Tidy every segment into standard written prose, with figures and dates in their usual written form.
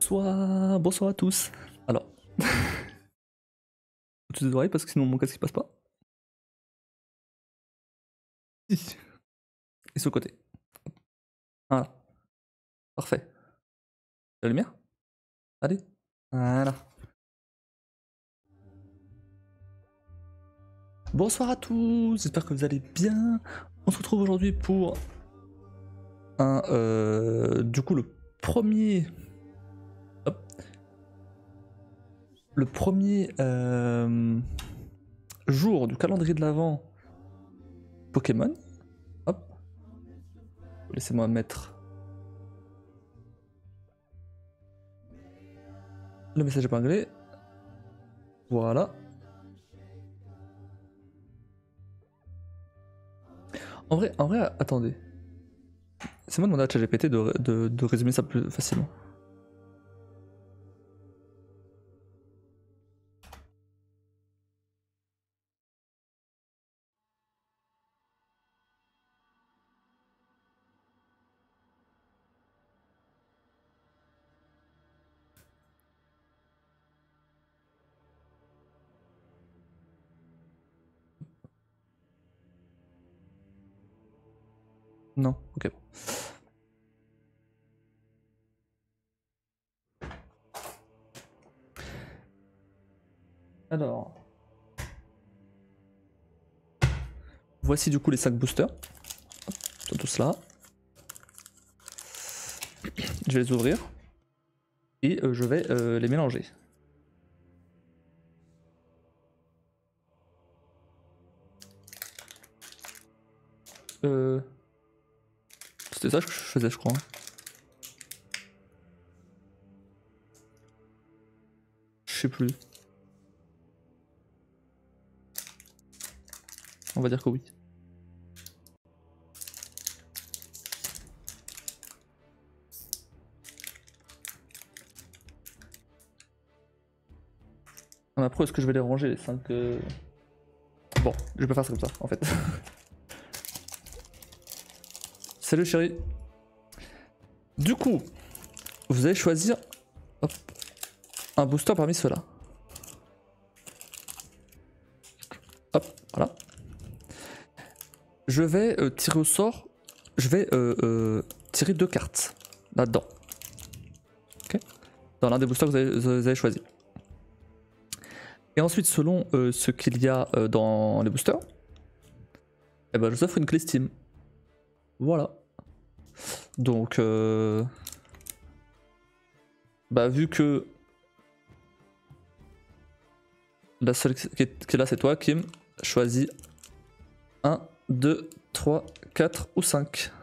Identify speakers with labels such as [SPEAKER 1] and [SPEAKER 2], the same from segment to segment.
[SPEAKER 1] Bonsoir à tous. Alors, toutes les oreilles parce que sinon mon casque il passe pas. Et sur le côté. Voilà, parfait. La lumière. Allez, voilà. Bonsoir à tous, j'espère que vous allez bien. On se retrouve aujourd'hui pour du coup le premier jour du calendrier de l'Avent Pokémon. Hop, laissez-moi mettre le message épinglé. Voilà. En vrai, attendez. C'est moi demander à ChatGPT de résumer ça plus facilement. Non, ok. Alors, voici du coup les sacs boosters. Hop, sont tous là. Je vais les ouvrir et je vais les mélanger. C'était ça que je faisais, je crois. Je sais plus. On va dire que oui. Après, est-ce que je vais les ranger les 5 Bon, je vais pas faire ça comme ça en fait. Salut chérie. Du coup, vous allez choisir hop, un booster parmi ceux-là. Hop, voilà. Je vais tirer au sort. Je vais tirer 2 cartes là-dedans. Ok. Dans l'un des boosters que vous avez choisi. Et ensuite, selon ce qu'il y a dans les boosters, eh ben, je vous offre une clé Steam. Voilà. Donc, bah, vu que la seule qui est là, c'est toi, Kim, choisis 1, 2, 3, 4 ou 5.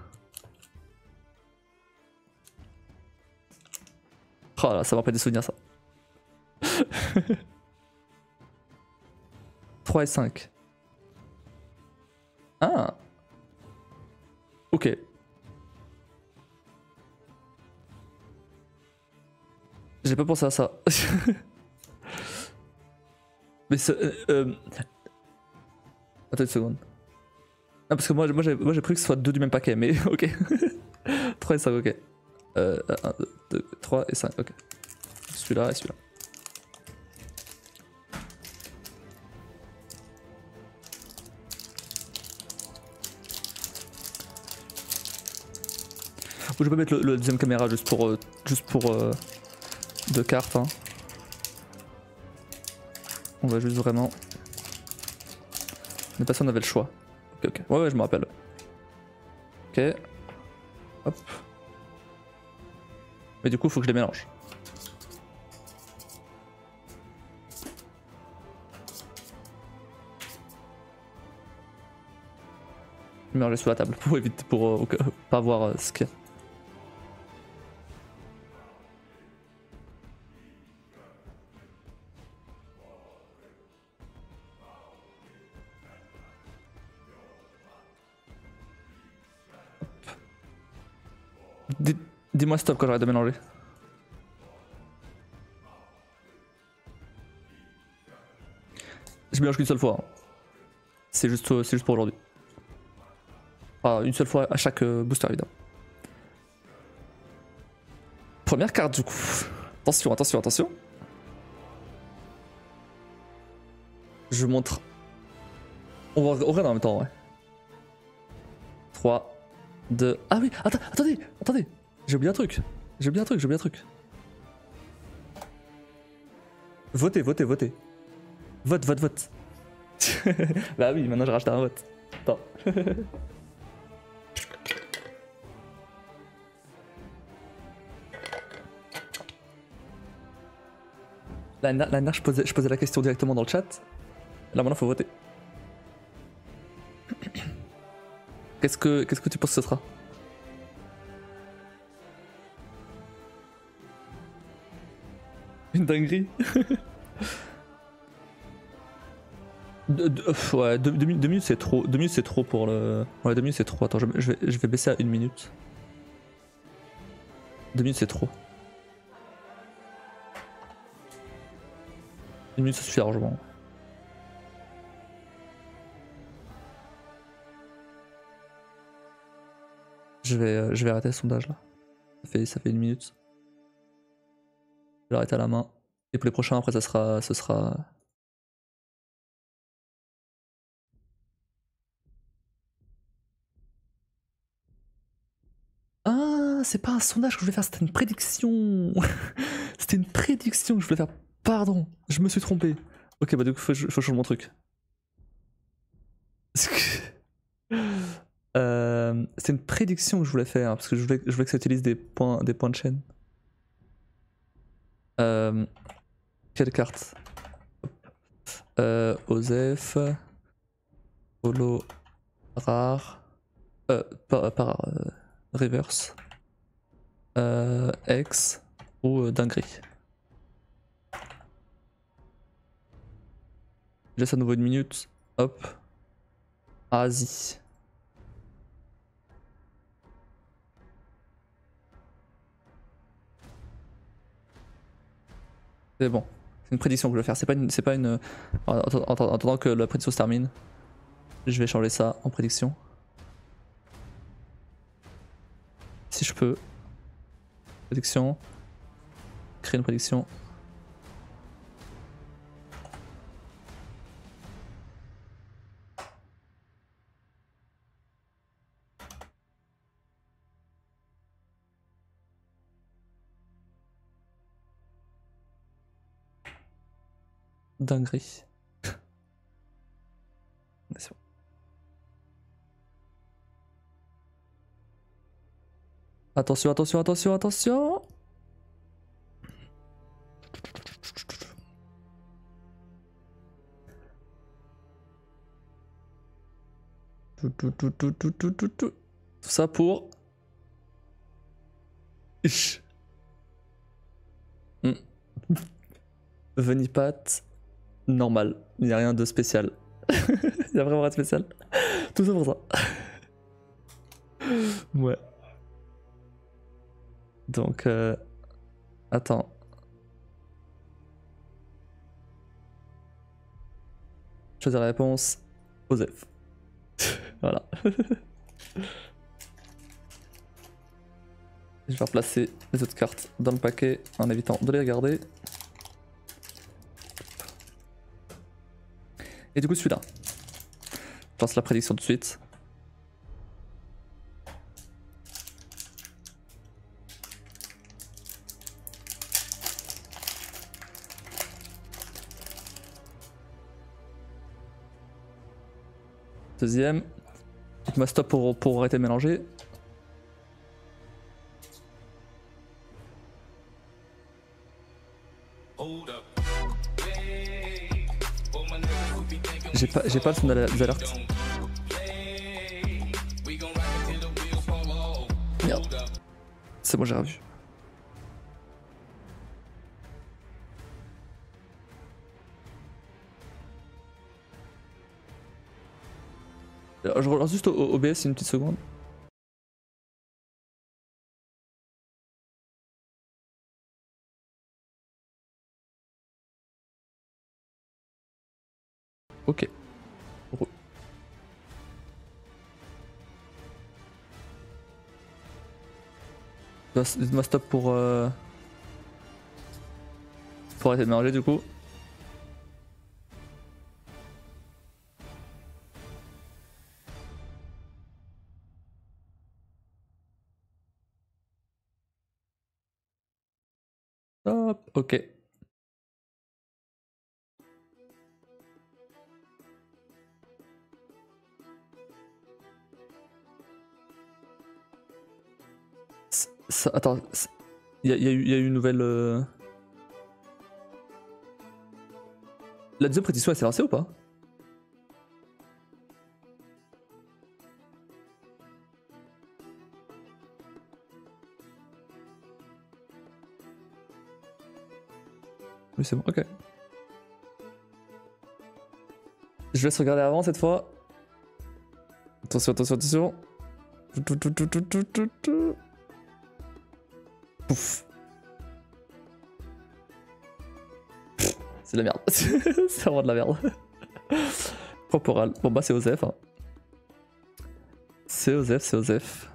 [SPEAKER 1] Oh là, ça m'a rappelle des souvenirs, ça. 3 et 5. Ah. Ok. J'ai pas pensé à ça. Mais c'est... Attends une seconde. Ah, parce que moi j'ai pris que ce soit 2 du même paquet, mais ok. 3 et 5, ok. 1, 2, 3 et 5, ok. Celui-là et celui-là. Je peux mettre le deuxième caméra juste pour 2 cartes. Hein. On va juste vraiment... On est pas si on avait le choix. Ok. Ouais, je me rappelle. Ok. Hop. Mais du coup, faut que je les mélange. Je vais mélanger sous la table pour éviter, pour pas voir ce qu'il y a. Dis-moi stop quand j'arrête de mélanger. Je mélange qu'une seule fois. Hein. C'est juste pour aujourd'hui. Enfin, une seule fois à chaque booster évidemment. Première carte du coup. Attention, attention, attention. Je montre. On regarde en même temps, ouais. 3, 2. Ah oui, attendez, attendez. J'ai oublié un truc. J'ai oublié un truc. Votez, votez, votez. Vote, vote, vote. Bah oui, maintenant j'ai racheté un vote. Attends. L'année dernière, je posais la question directement dans le chat. Là maintenant, faut voter. Qu'est-ce que tu penses que ce sera? Une dinguerie. Ouais, 2 minutes c'est trop. 2 minutes c'est trop pour le. Ouais, 2 minutes c'est trop. Attends, je vais baisser à 1 minute. 2 minutes c'est trop. 1 minute ça suffit largement. Je vais arrêter le sondage là. Ça fait 1 minute. Je vais l'arrêter à la main. Et pour les prochains après ce sera. Ah, c'est pas un sondage que je voulais faire, c'était une prédiction. C'était une prédiction que je voulais faire. Pardon, je me suis trompé. Ok, bah du coup, faut changer mon truc. C'est une prédiction que je voulais faire, parce que je voulais que ça utilise des points de chaîne. Quelle carte? Osef. Holo. Rare. Reverse. X. Ou dinguerie. Je laisse à nouveau 1 minute. Hop. Asie. C'est bon. C'est une prédiction que je vais faire. C'est pas une. En attendant que la prédiction se termine, je vais changer ça en prédiction. Si je peux. Prédiction. Créer une prédiction. Dinguerie. C'est bon. Attention, attention, attention, attention. Tout ça pour. Venipat, normal. Il n'y a rien de spécial. Il n'y a vraiment rien de spécial. Tout ça pour ça. Ouais. Donc, attends. Choisir la réponse. Osef. Voilà. Je vais replacer les autres cartes dans le paquet en évitant de les regarder. Et du coup celui-là. Je lance la prédiction tout de suite. Deuxième. Dites-moi stop pour arrêter de mélanger. J'ai pas le son des alertes. Merde. C'est bon, j'ai revu. Je relance juste au OBS une petite seconde. Ok. Dites-moi stop pour... Faut arrêter de mélanger du coup. Hop, ok. Attends, il y a eu une nouvelle... La deuxième prédiction elle s'est lancée ou pas? Oui c'est bon, ok. Je laisse regarder avant cette fois. Attention, attention, attention. Pouf. C'est de la merde. C'est vraiment de la merde. Corporal. Bon bah c'est Osef. Hein. C'est Osef, c'est Osef.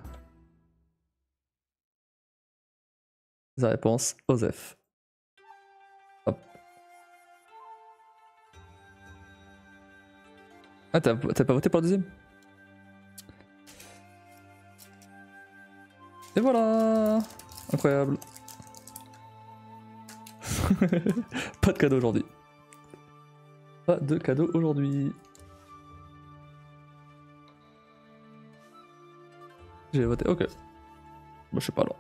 [SPEAKER 1] La réponse, Osef. Hop. Ah t'as pas voté pour le deuxième? Et voilà. Incroyable. Pas de cadeau aujourd'hui. Pas de cadeau aujourd'hui. J'ai voté, ok. Moi je sais pas alors.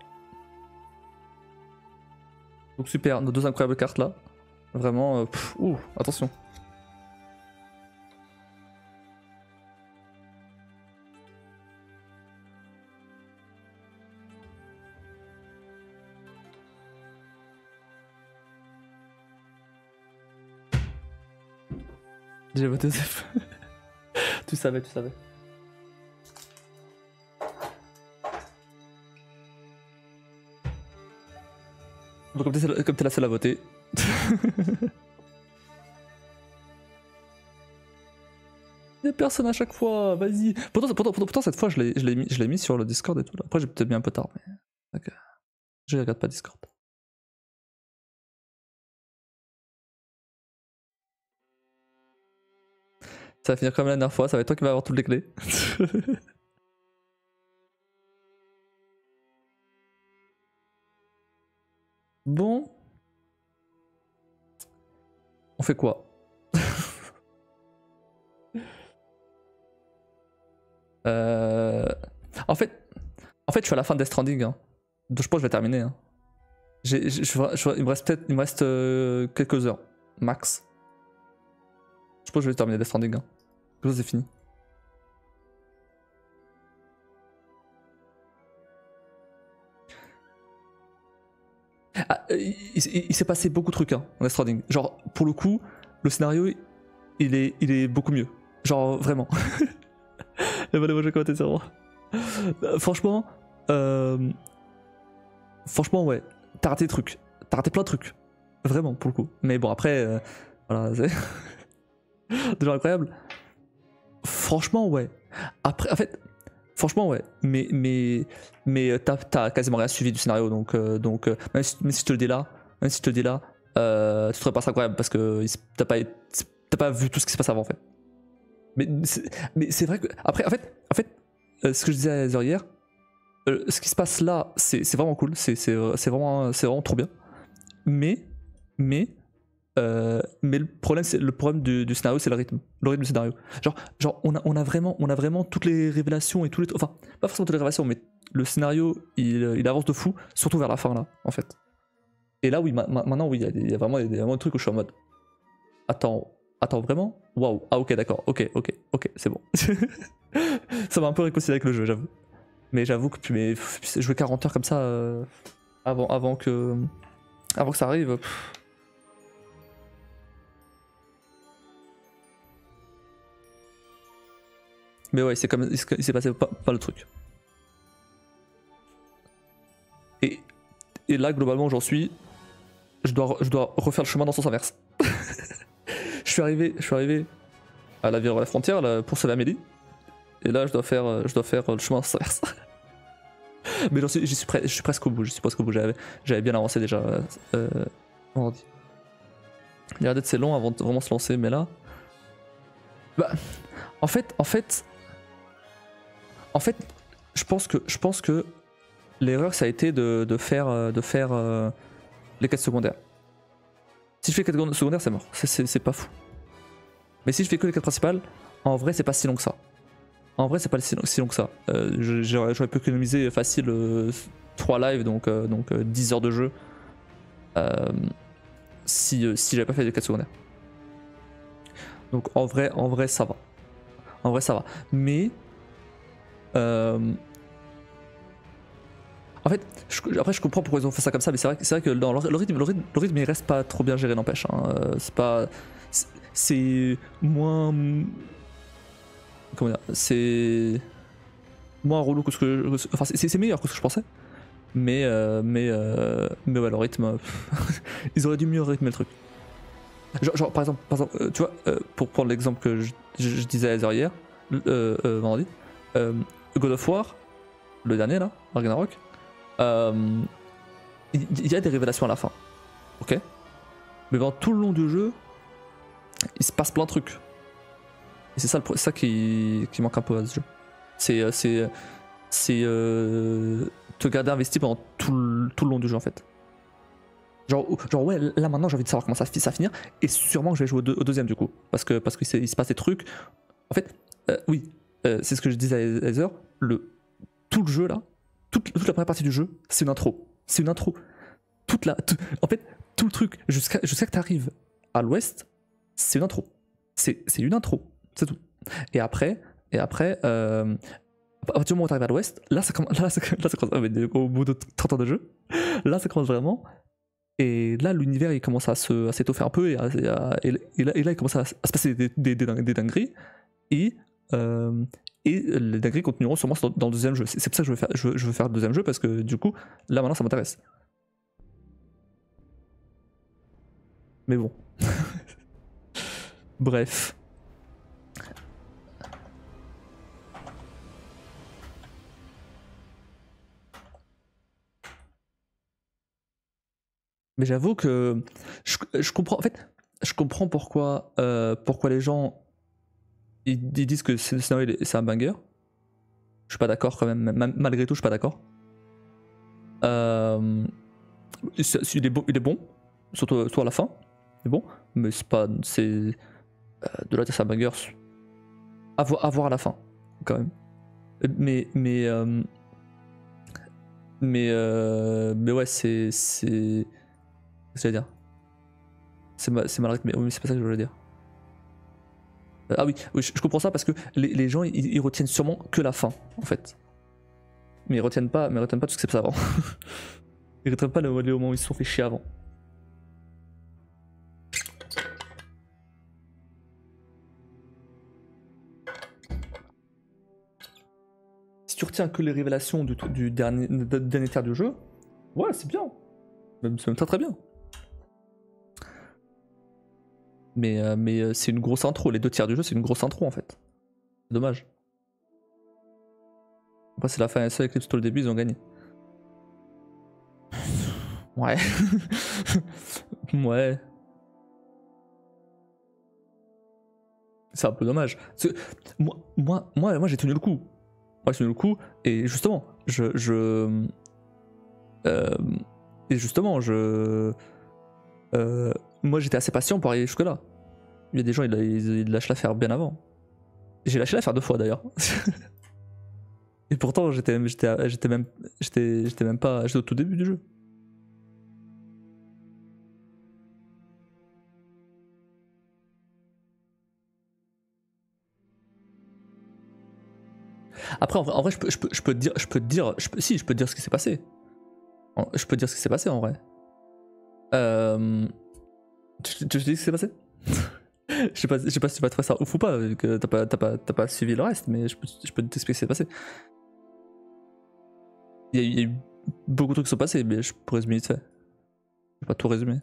[SPEAKER 1] Donc super, nos deux incroyables cartes là. Vraiment, ouh, attention. J'ai voté Zef. Tu savais, tu savais. Bon, comme t'es la seule à voter. Y'a personne à chaque fois, vas-y. Pourtant cette fois je l'ai mis sur le Discord et tout. Là. Après j'ai peut-être mis un peu tard, mais. Ok. Je regarde pas Discord. Ça va finir comme la dernière fois, ça va être toi qui vas avoir toutes les clés. Bon. On fait quoi? En fait, je suis à la fin de Death Stranding. Hein. Donc je pense que je vais terminer. Hein. Il me reste quelques heures, max. Je pense que je vais terminer Death Stranding. Hein. Quelque chose c'est fini. Ah, il s'est passé beaucoup de trucs hein, en Death Stranding. Genre, pour le coup, le scénario, il est beaucoup mieux. Genre, vraiment. Moi, j'ai commenté sur moi. Franchement, ouais. T'as raté des trucs. T'as raté plein de trucs. Vraiment, pour le coup. Mais bon, après, voilà, c'est. Déjà incroyable. Franchement, ouais. Après, en fait, franchement, ouais. Mais t'as quasiment rien suivi du scénario, donc même si je te le dis là, tu trouverais pas ça incroyable parce que t'as pas vu tout ce qui se passe avant, en fait. Mais c'est vrai que après, en fait, ce que je disais à Heather hier, ce qui se passe là, c'est vraiment cool, c'est vraiment trop bien. Mais le problème du scénario, c'est le rythme du scénario. Genre on a vraiment toutes les révélations et tous les, enfin pas forcément toutes les révélations, mais le scénario il avance de fou, surtout vers la fin là, en fait. Et là oui, maintenant oui, il y a vraiment des trucs où je suis en mode, attends vraiment, waouh, ah ok d'accord, ok c'est bon. Ça m'a un peu réconcilié avec le jeu, j'avoue. Mais j'avoue que jouer 40 heures comme ça avant que ça arrive. Mais ouais, c'est comme il s'est passé pas le truc. Et là globalement j'en suis. Je dois refaire le chemin dans le sens inverse. je suis arrivé à la la frontière là, pour sauver Amélie. Et là je dois faire le chemin dans le sens inverse. Mais je suis presque au bout, j'avais bien avancé déjà. On dit. Les Red Dead c'est long avant de vraiment se lancer, mais là. Bah, en fait, je pense que l'erreur ça a été de faire les quêtes secondaires. Si je fais les quêtes secondaires, c'est mort. C'est pas fou. Mais si je fais que les quêtes principales, en vrai, c'est pas si long que ça. En vrai, c'est pas si long que ça. J'aurais pu économiser facile 3 lives, donc 10 heures de jeu. Si j'avais pas fait les quêtes secondaires. Donc en vrai, ça va. En vrai, ça va. Mais. En fait, après je comprends pourquoi ils ont fait ça comme ça, mais c'est vrai que dans le rythme il reste pas trop bien géré, n'empêche. Hein. C'est pas. C'est moins. Comment dire? C'est. Moins relou que ce que. Enfin, c'est meilleur que ce que je pensais. Mais ouais, le rythme. Ils auraient dû mieux rythmer le truc. Genre par exemple tu vois, pour prendre l'exemple que je disais à Heather hier, vendredi, God of War, le dernier là, Ragnarok, il y a des révélations à la fin, ok. Mais dans tout le long du jeu, il se passe plein de trucs. Et c'est ça qui manque un peu à ce jeu. C'est te garder investi pendant tout le long du jeu en fait. Genre ouais, là maintenant j'ai envie de savoir comment ça va finir, et sûrement que je vais jouer au deuxième du coup, parce qu'il se passe des trucs. En fait, oui, c'est ce que je disais à Heather, tout le jeu là, toute la première partie du jeu, c'est une intro. C'est une intro. En fait, tout le truc, jusqu'à que tu arrives à l'ouest, c'est une intro. C'est une intro, c'est tout. Et après, à partir du moment où tu arrives à l'ouest, là ça commence, au bout de 30 heures de jeu, là ça commence vraiment. Et là, l'univers il commence à s'étoffer un peu, et là il commence à se passer des dingueries. Et les dingueries continueront sûrement dans le deuxième jeu. C'est pour ça que je veux faire le deuxième jeu, parce que du coup, là maintenant ça m'intéresse. Mais bon. Bref. Mais j'avoue que je comprends. En fait, je comprends pourquoi les gens ils disent que le scénario c'est un banger. Je suis pas d'accord quand même. Malgré tout, je suis pas d'accord. Il est bon, surtout à la fin. Il est bon, mais c'est pas. De là, c'est un banger. À voir à la fin, quand même. Mais ouais, c'est. Qu'est-ce que je veux dire? C'est mal rythmé. Oui, mais c'est pas ça que je voulais dire. Ah oui, je comprends ça, parce que les gens ils retiennent sûrement que la fin en fait. Mais ils retiennent pas tout ce qui s'est passé avant. Ils retiennent pas le moment où ils se sont fait chier avant. Si tu retiens que les révélations du dernier tiers du jeu, ouais, c'est bien. C'est même très très bien. Mais c'est une grosse intro. Les 2 tiers du jeu, c'est une grosse intro en fait. C'est dommage. Après, c'est la fin SE Eclipse tout le début, ils ont gagné. Ouais. Ouais. C'est un peu dommage. Moi j'ai tenu le coup. Moi j'ai tenu le coup, et justement, et justement, moi j'étais assez patient pour arriver jusque-là. Il y a des gens, ils lâchent l'affaire bien avant. J'ai lâché l'affaire 2 fois d'ailleurs. Et pourtant, j'étais même pas. J'étais au tout début du jeu. Après, en vrai, je peux te dire ce qui s'est passé. Je peux te dire ce qui s'est passé en vrai. Tu dis ce qui s'est passé? Je sais pas si tu vas trouver ça ouf ou pas, vu que t'as pas suivi le reste, mais je peux t'expliquer ce qui s'est passé. Il y a eu beaucoup de trucs qui sont passés, mais je peux résumer vite fait. Je vais pas tout résumer.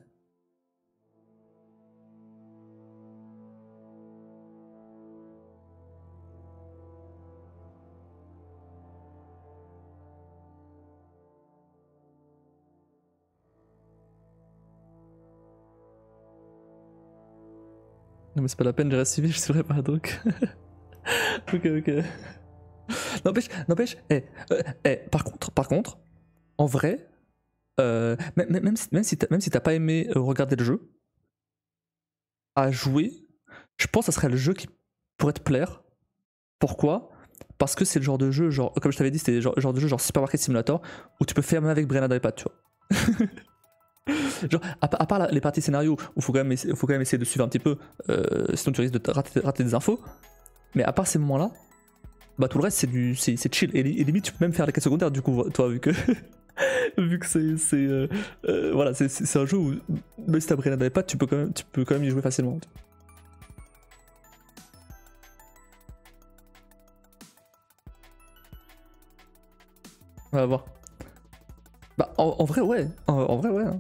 [SPEAKER 1] Non mais c'est pas la peine, j'ai récivé, je saurais pas donc. Ok, ok. N'empêche, par contre, en vrai, même si t'as pas aimé regarder le jeu, à jouer, je pense que ça serait le jeu qui pourrait te plaire. Pourquoi? Parce que c'est le genre de jeu, genre, comme je t'avais dit, c'était le genre de jeu genre Supermarket Simulator, où tu peux faire même avec Brenna d'iPad, tu vois. Genre, à part les parties scénario, où faut quand même essayer de suivre un petit peu, sinon tu risques de rater des infos. Mais à part ces moments-là, bah tout le reste c'est chill. Et limite tu peux même faire les quêtes secondaires du coup, toi, vu que vu que voilà, c'est un jeu où même si t'as Brenna d'iPad, tu peux quand même y jouer facilement. On va voir. Bah en vrai ouais, en vrai ouais. Hein.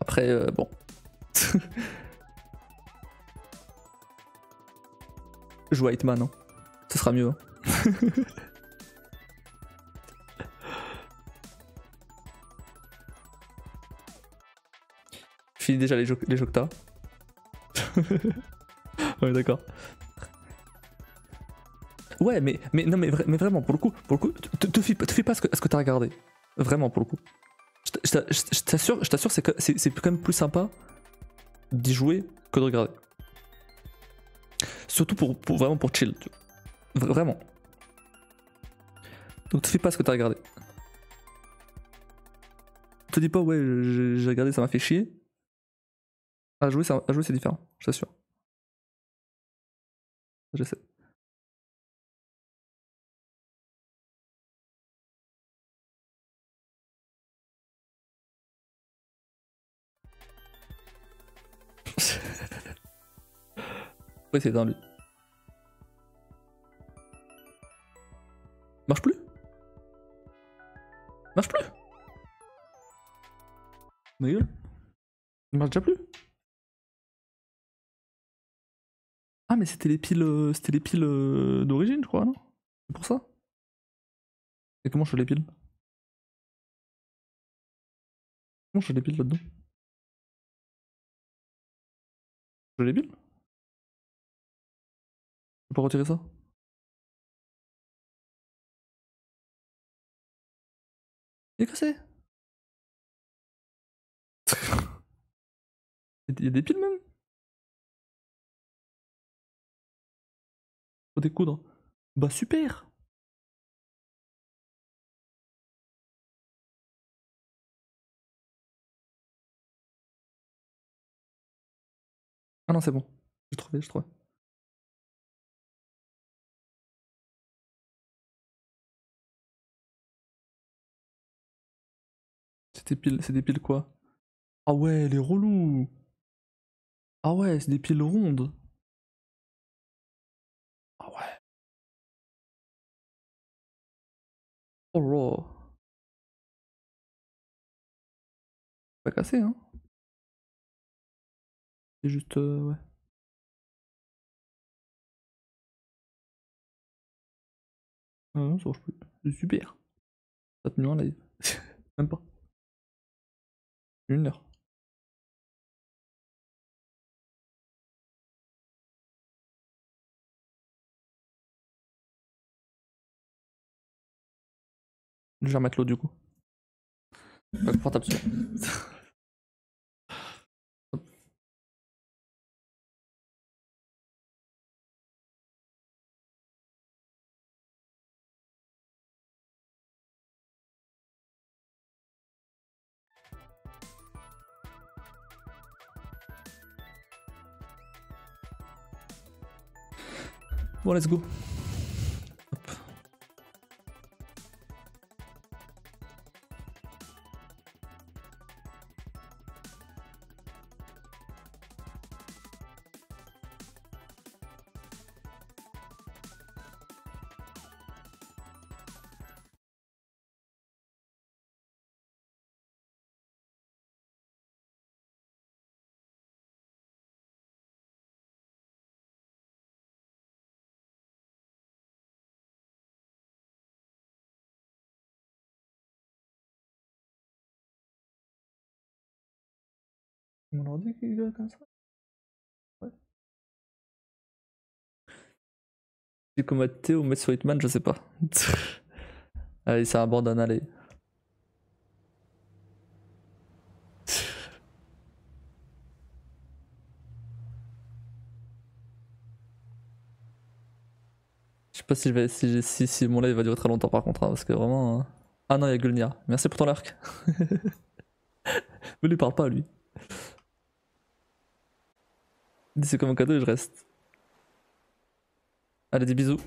[SPEAKER 1] Après bon. Joue à Hitman, hein. Ce sera mieux. Hein. Finis déjà les jeux que t'as. Ouais, d'accord. Ouais, non, mais vraiment, pour le coup, te fie pas à ce que t'as regardé. Vraiment, pour le coup. Je t'assure, c'est quand même plus sympa d'y jouer que de regarder. Surtout vraiment pour chill, tu vois. Vraiment. Donc te fie pas à ce que t'as regardé. Te dis pas, ouais, j'ai regardé, ça m'a fait chier. À jouer, c'est différent, je t'assure. Je sais. Ouais, c'est dans lui. Marche plus? Marche plus? Ma gueule. Il marche déjà plus? Ah, mais c'était les piles d'origine, je crois, non? C'est pour ça? Et comment je fais les piles? Comment je fais les piles là-dedans? Je les piles? Je peux pas retirer ça? Il est cassé! Il y a des piles même? Faut découdre. Bah super! Ah non, c'est bon. J'ai trouvé. C'est des piles quoi? Ah ouais, les relous! Ah ouais, c'est des piles rondes. Ah ouais. Oh là. Pas cassé, hein? C'est juste, ouais. Ah non, ça marche plus. C'est super. Ça a tenu un live. Même pas. 1 heure. Je vais remettre l'eau du coup. Pas confortable celui-là. Bon, let's go. mon ordi qui gueule comme ça? Ouais. J'ai comme Théo ou mettre sur Hitman, je sais pas. Allez, ça abandonne, allez. Je sais pas si, je vais, si mon live va durer très longtemps par contre, hein, parce que vraiment. Ah non, il y a Gulnia. Merci pour ton arc. Me lui parle pas, lui. Dis c'est comme un cadeau et je reste. Allez, des bisous.